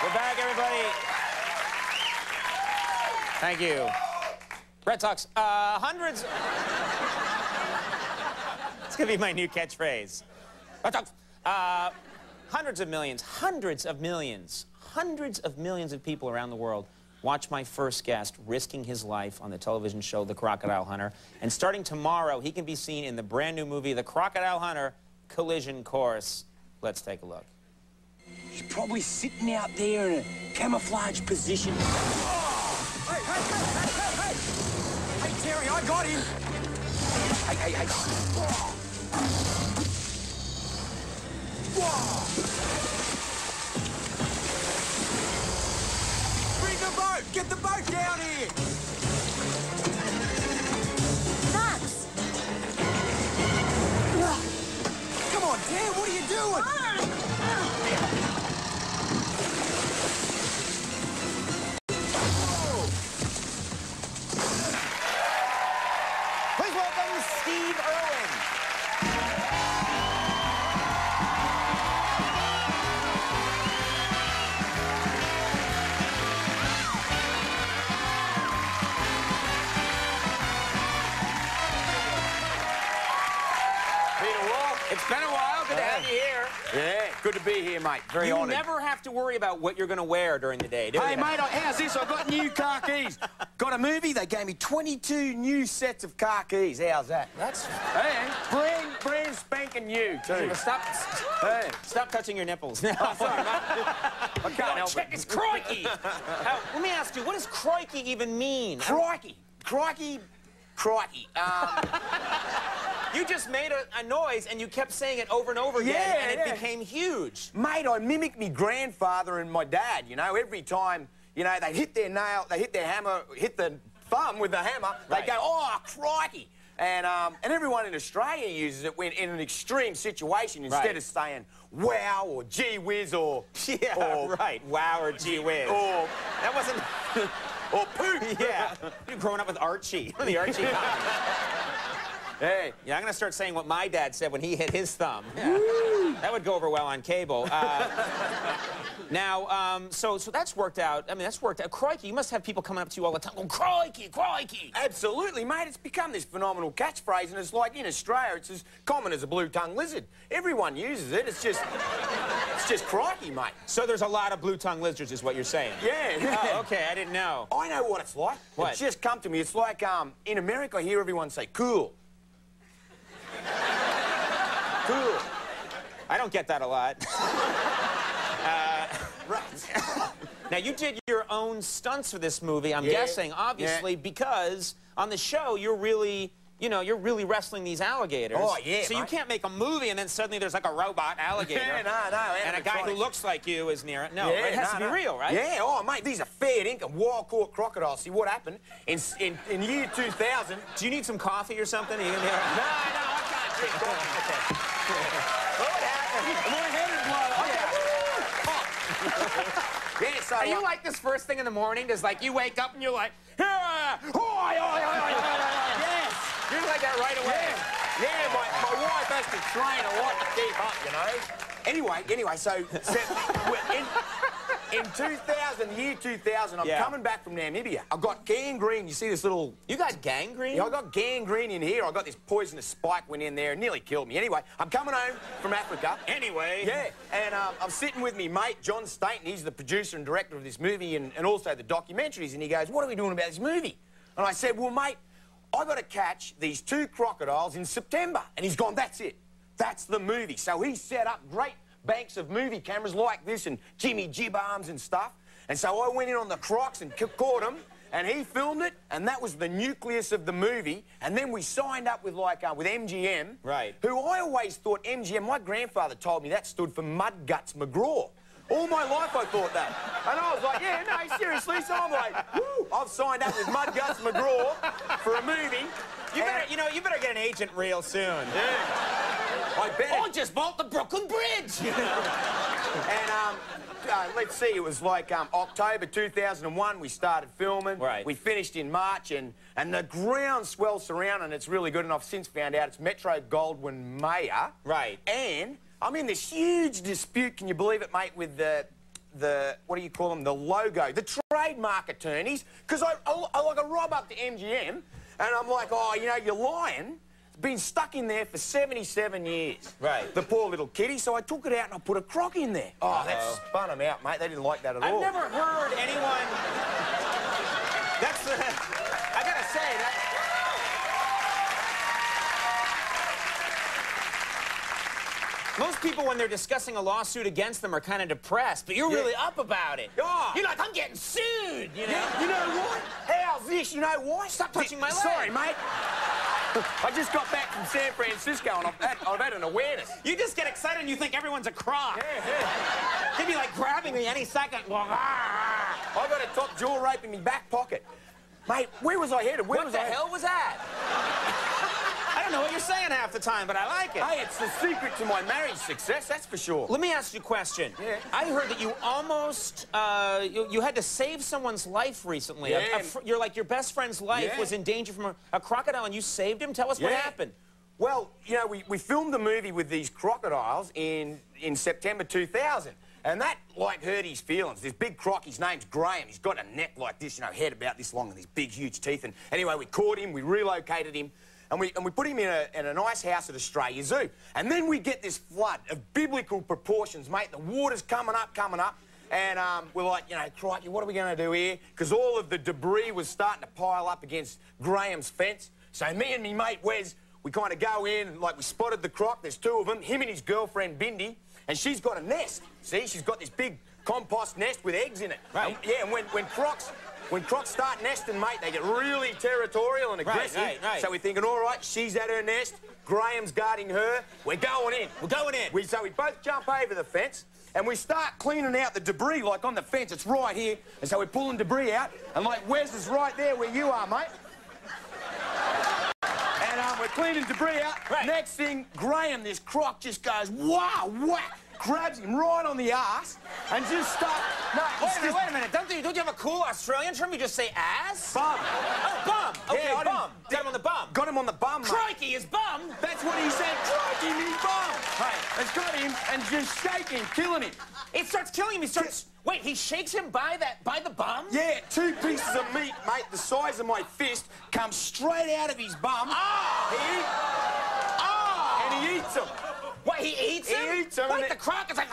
We're back, everybody. Thank you. Red Sox, hundreds... It's going to be my new catchphrase. Red Sox, hundreds of millions of people around the world watch my first guest risking his life on the television show The Crocodile Hunter. And starting tomorrow, he can be seen in the brand new movie, The Crocodile Hunter, Collision Course. Let's take a look. He's probably sitting out there in a camouflage position. Oh! Hey, hey, hey, hey, hey, hey! Hey, Terry, I got him! Hey, hey, hey! Whoa! Whoa! Bring the boat! Get the boat down here! Nuts! Come on, Dan, what are you doing? Please welcome Steve Irwin. It's been a while. Good to have you here. Yeah, good to be here, mate. Very honoured. You never have to worry about what you're going to wear during the day, do you? Hey, mate, how's this? I've got new car keys. Got a movie? They gave me 22 new sets of car keys. How's that? That's... Hey, brand spanking new, too. Stop touching your nipples. No, sorry, mate. I can't help check it. his crikey. Let me ask you, what does crikey even mean? Crikey. You just made a noise and you kept saying it over and over again, and it became huge. Mate, I mimicked me grandfather and my dad, you know, every time, you know, they'd hit their nail, they hit their hammer, hit the thumb with the hammer, they'd go, oh, crikey. And everyone in Australia uses it when in an extreme situation instead of saying wow or gee whiz or... wow or gee whiz. Or... That wasn't... or poop. Yeah. You're growing up with Archie. The Archie comics. Hey. Yeah, I'm going to start saying what my dad said when he hit his thumb. Yeah. That would go over well on cable. Now, so that's worked out. I mean, that's worked out. Crikey, you must have people coming up to you all the time going, crikey, crikey. Absolutely, mate. It's become this phenomenal catchphrase, and it's like in Australia, it's as common as a blue-tongued lizard. Everyone uses it. It's just crikey, mate. So there's a lot of blue-tongued lizards, is what you're saying? Yeah. Oh, okay, I didn't know. I know what it's like. What? It's just come to me. It's like, in America, I hear everyone say, cool. Cool. I don't get that a lot. Right. Now, you did your own stunts for this movie, I'm guessing, obviously, because on the show, you're really, you know, you're really wrestling these alligators. Oh, yeah, So you can't make a movie and then suddenly there's like a robot alligator. Yeah, no. And a guy who looks like you is near it. No, yeah, it has to be real, right? Yeah, oh, mate, these are fair dinkum wild-caught crocodiles. See, what happened in year 2000... Do you need some coffee or something? Are you gonna be all right? No, I can't drink coffee. What happened? My head is blown. Yeah, so... Are you like this first thing in the morning? Does, like, you wake up and you're like... Yes! You're like that right away. Yeah, my wife has to train a lot to keep up, you know. Anyway, so in 2000, year 2000, I'm coming back from Namibia. I got gangrene. You see this little... You got gangrene? Yeah, I got gangrene in here. I got this poisonous spike went in there and nearly killed me. Anyway, I'm coming home from Africa. Anyway. Yeah, and I'm sitting with me mate, John Staten. He's the producer and director of this movie and also the documentaries. And he goes, what are we doing about this movie? And I said, well, mate, I got to catch these 2 crocodiles in September. And he's gone, that's it. That's the movie. So he set up great banks of movie cameras like this and Jimmy Jib arms and stuff. And so I went in on the crocs and caught him, and he filmed it, and that was the nucleus of the movie. And then we signed up with, like, with MGM. Right. Who I always thought MGM, my grandfather told me that stood for Mud Guts McGraw. All my life I thought that. And I was like, yeah, no, seriously. So I'm like, woo, I've signed up with Mud Guts McGraw for a movie. You better get an agent real soon. Yeah. I bet. I just bought the Brooklyn Bridge. And let's see, it was like October 2001 we started filming. Right. We finished in March, and the groundswell surrounding it's really good, and I've since found out it's Metro-Goldwyn-Mayer. Right. And I'm in this huge dispute, can you believe it, mate, with the what do you call them, the logo, the trademark attorneys, because I rob up to MGM, and I'm like, oh, you know, you're lying. It's been stuck in there for 77 years. Right. The poor little kitty, so I took it out and I put a croc in there. Oh, that spun them out, mate. They didn't like that at all. I've never heard anyone... That's the... I gotta say, that... Most people, when they're discussing a lawsuit against them, are kind of depressed, but you're really up about it. Oh. You're like, I'm getting sued, you know? Yeah, you know what? How's this? You know why? Stop touching my leg. Sorry, mate. I just got back from San Francisco and I've had an awareness. You just get excited and you think everyone's a croc. Yeah. They'd be like grabbing me any second. I got a top jaw rape in my back pocket. Mate, where was I headed? What the hell was that? I don't know what you're saying half the time, but I like it. Hey, it's the secret to my marriage success, that's for sure. Let me ask you a question. Yeah. I heard that you almost, you had to save someone's life recently. Yeah. You're like, your best friend's life was in danger from a crocodile, and you saved him? Tell us what happened. Well, you know, we filmed the movie with these crocodiles in September 2000. And that, like, hurt his feelings. This big croc, his name's Graham. He's got a neck like this, you know, head about this long and these big, huge teeth. And anyway, we caught him, we relocated him, and we put him in a nice house at Australia Zoo. And then we get this flood of biblical proportions, mate. The water's coming up. And we're like, you know, crikey, what are we going to do here? Because all of the debris was starting to pile up against Graham's fence. So me and me mate Wes, we kind of go in, and, like, we spotted the croc. There's two of them, him and his girlfriend, Bindi. And she's got a nest. See, she's got this big compost nest with eggs in it. Right. And when crocs start nesting, mate, they get really territorial and aggressive. Right. So we're thinking, all right, she's at her nest, Graham's guarding her, we're going in. We're going in. So we both jump over the fence, and we start cleaning out the debris, like on the fence, it's right here. And so we're pulling debris out, and like Wes is right there where you are, mate. And we're cleaning debris out. Right. Next thing, Graham, this croc, just goes, wow, whack, grabs him right on the arse, and just starts... No, Wait a minute. Don't you have a cool Australian term? You just say ass? Bum. Oh, bum. Okay, Yeah, bum. Got him on the bum. Got him on the bum, mate. Crikey, his bum. That's what he said. Crikey, me bum. Right. It's got him and just shaking, killing him. It starts killing him. He starts... Wait, he shakes him by the bum? Yeah, 2 pieces of meat, mate, the size of my fist, come straight out of his bum. Oh! And he eats them. What, he eats him? He eats them. Wait, the croc is like...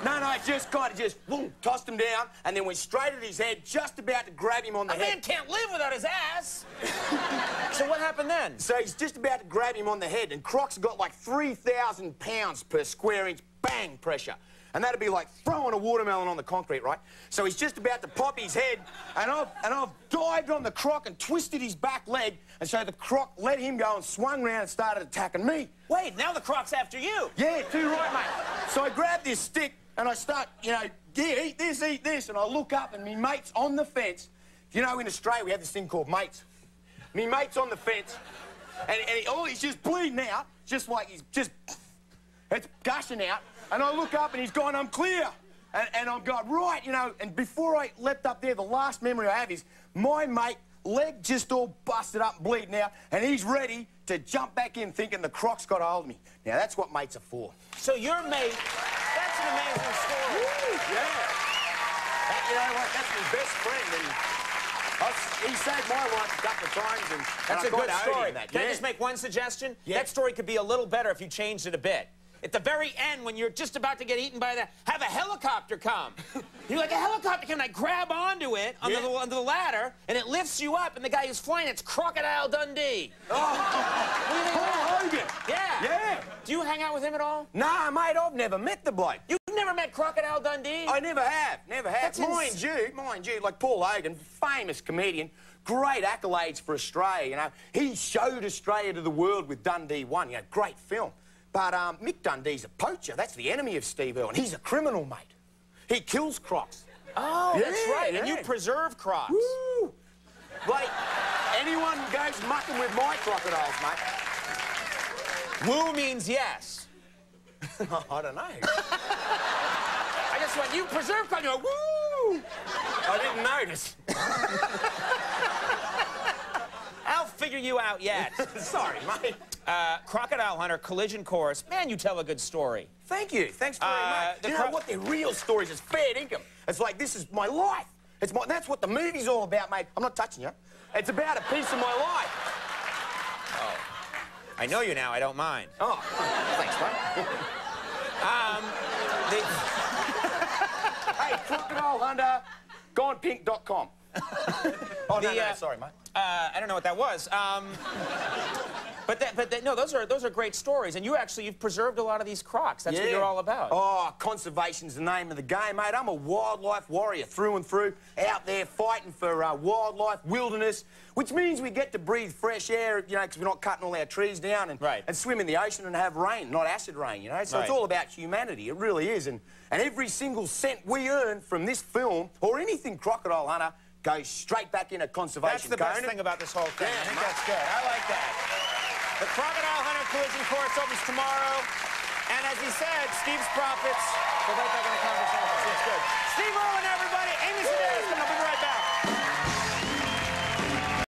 No, just kind of boom, tossed him down, and then went straight at his head, just about to grab him on the A head. man can't live without his ass. So what happened then? So he's just about to grab him on the head, and Croc's got like 3,000 pounds per square inch bang pressure. And that'd be like throwing a watermelon on the concrete, right? So he's just about to pop his head, and I've dived on the croc and twisted his back leg, and so the croc let him go and swung around and started attacking me. Wait, now the croc's after you. Yeah, too right, mate. So I grab this stick, and I start, you know, yeah, eat this, and I look up, and me mate's on the fence. You know, in Australia, we have this thing called mates. Me mate's on the fence, and he's just bleeding out, just like it's gushing out. And I look up and he's gone, I'm clear. And I've got, right, you know, and before I leapt up there, the last memory I have is my mate, leg just all busted up and bleeding out, and he's ready to jump back in thinking the croc's got a hold of me. Now, that's what mates are for. So your mate, that's an amazing story. Woo, yeah. You know what, that's my best friend, and he saved my life a couple of times, and That's a good story. Can I Yeah. just make one suggestion? Yeah. That story could be a little better if you changed it a bit. At the very end, when you're just about to get eaten by have a helicopter come. You're like, a helicopter come, and I grab onto it, under the ladder, and it lifts you up, and the guy who's flying, it's Crocodile Dundee. Oh, Paul Hogan. Yeah. Yeah. Do you hang out with him at all? Nah, mate, I've never met the bloke. You've never met Crocodile Dundee? I never have. That's Mind you, like Paul Hogan, famous comedian, great accolades for Australia, you know. He showed Australia to the world with Dundee 1, you know, great film. But Mick Dundee's a poacher. That's the enemy of Steve Irwin. He's a criminal, mate. He kills crocs. Oh, Yeah, that's right. yeah. And you preserve crocs. Woo! Like, anyone goes mucking with my crocodiles, mate. Woo means yes. I don't know. I just went, you preserve crocs. You go, woo! I didn't notice. I'll figure you out yet. Sorry, mate. Crocodile Hunter, Collision Course. Man, you tell a good story. Thank you. Thanks very much. You know what? They're real stories. It's fair income. It's like, this is my life. That's what the movie's all about, mate. I'm not touching you. It's about a piece of my life. Oh. I know you now. I don't mind. Oh, thanks, mate. Hey, Crocodile Hunter, gonepink.com. Oh, no, sorry, mate. I don't know what that was. No, those are great stories, and you've preserved a lot of these crocs. That's what you're all about. Oh, conservation's the name of the game, mate. I'm a wildlife warrior through and through, out there fighting for wildlife, wilderness, which means we get to breathe fresh air, you know, because we're not cutting all our trees down and swim in the ocean and have rain, not acid rain, you know. So it's all about humanity. It really is, and every single cent we earn from this film or anything Crocodile Hunter goes straight back into conservation. That's the best thing about this whole thing. Yeah, I think that's good. I like that. The Crocodile Hunter Collision Course opens tomorrow. And as he said, Steve's profits, we're right back in the